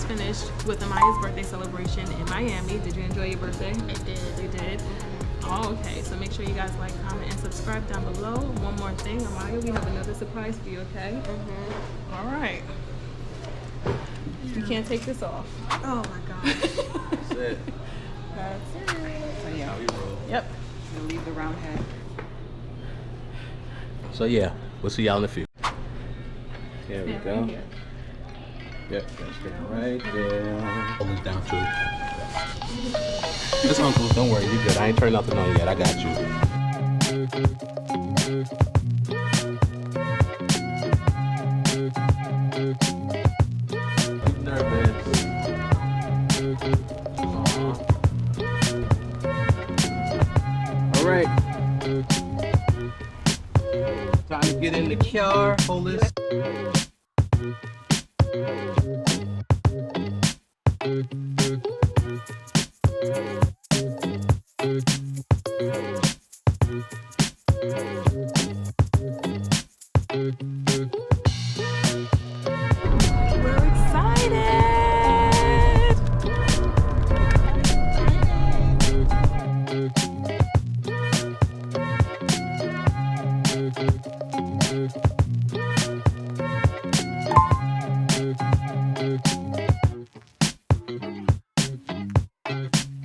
just finished with Amaya's birthday celebration in Miami. Did you enjoy your birthday? I did. You did? Oh, okay. So make sure you guys like, comment, and subscribe down below. One more thing, Amaya, we have another surprise for you, okay? All right. You can't take this off. Oh my gosh. That's it. That's it. So yeah, How we roll. Yep. we'll leave the round head. So yeah, we'll see y'all in the future. There we Stand go. right here. Yep, that's stand right there. Hold this down too. This uncle, don't worry, you good. I ain't turned nothing on yet. I got you. All right. Time to get in the car. Hold this. We're excited.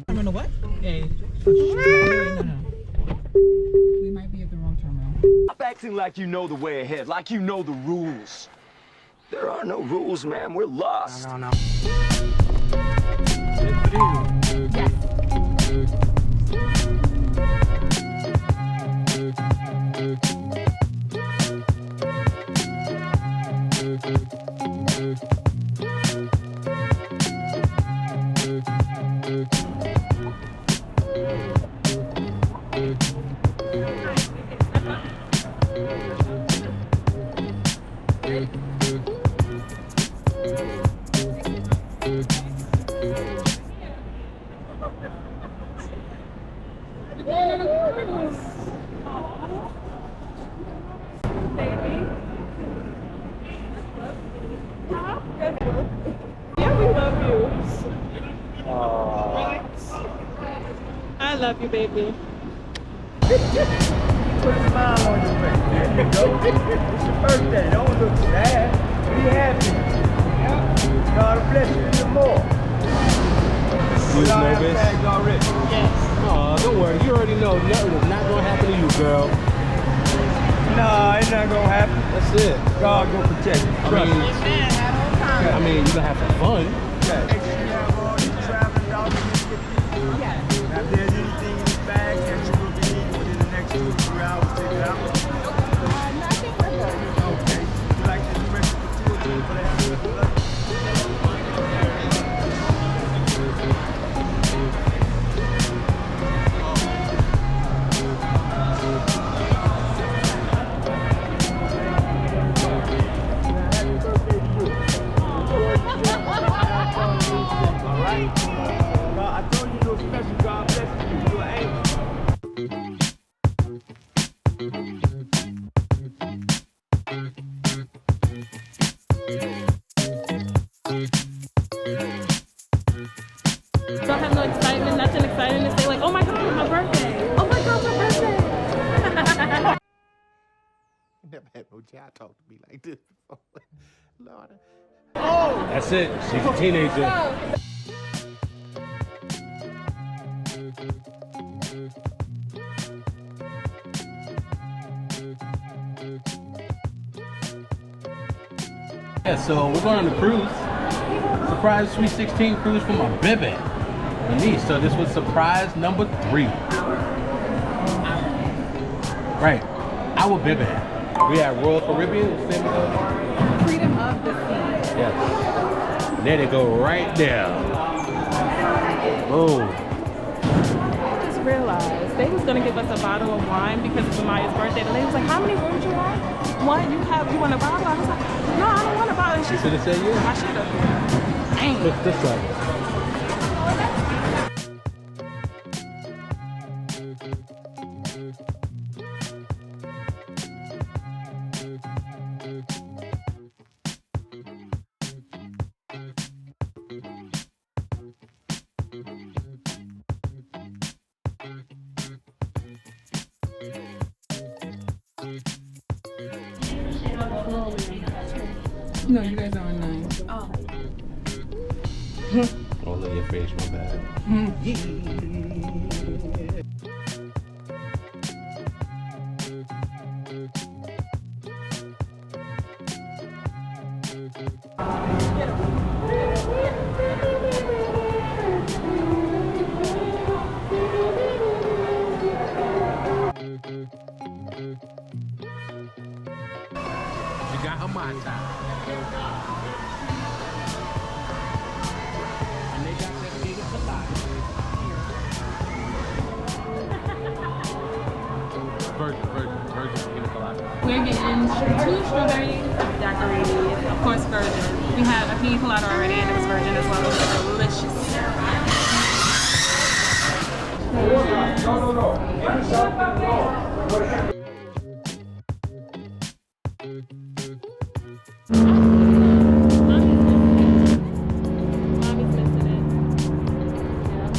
I'm gonna what? Hey. No. We might be at the wrong terminal. Stop acting like you know the way ahead, like you know the rules. There are no rules, man. We're lost. No. Yeah, we love you. I love you, baby. Put a smile on your face. There you go. It's your birthday. Don't look sad. Be happy. God bless you even more. You We all have nervous? flags already. Yes. Oh, don't worry. You already know nothing is not gonna happen to you, girl. Nah, it's not gonna happen. That's it. God gonna protect you. I Trust mean, me. you gonna have some fun. Okay. Make sure you have all your traveling documents with you. Now, if there's anything in this bag that you will be needing within the next 2 to 3 hours, take it out. Okay. Would you like to express your gratitude for that? All right? I told you you're special. God bless you. You're an angel. Don't have no excitement, nothing exciting to say like, oh my god, it's my birthday. Oh my god, my birthday. Never had no child talk to me like this before. Lord. That's it. She's a teenager. Yeah, so we're going on the cruise. Surprise Sweet 16 cruise for my baby, Denise. So this was surprise number 3. Right, our baby. We had Royal Caribbean. What's the name of it? Freedom of the sea. Yes. There they go right there. Boom. I just realized they was gonna give us a bottle of wine because it's Amaya's birthday. The lady was like, how many rooms you want? One, you want a bottle? I was like, no, I don't want a bottle. And she You should have said yeah. I should have. Dang. Look this way. No, you guys are on 9. Oh. Oh, look at your face, my bad. She got her mind time. And they got that nigga for life. Virgin, get it for life. We're getting 2 strawberry daiquiris, of course virgin. We had a pina colada already and it was virgin as well. It was delicious. Mommy's missing it. Yeah.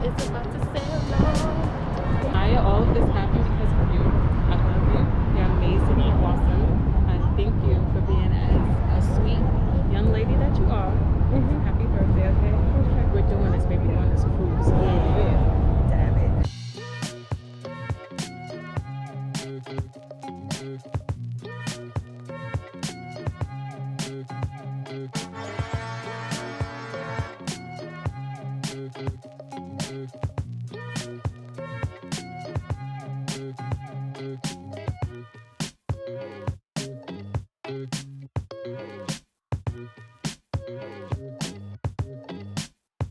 It's about to sail long. Maya, all of this happened because of you. I love you. You're amazing. You're awesome. I thank you for being as a sweet young lady that you are. Happy birthday, okay? We're doing this, baby. We're on this cruise. Yeah. Damn it.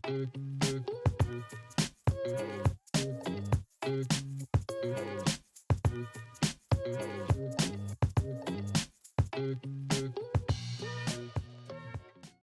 Virgin.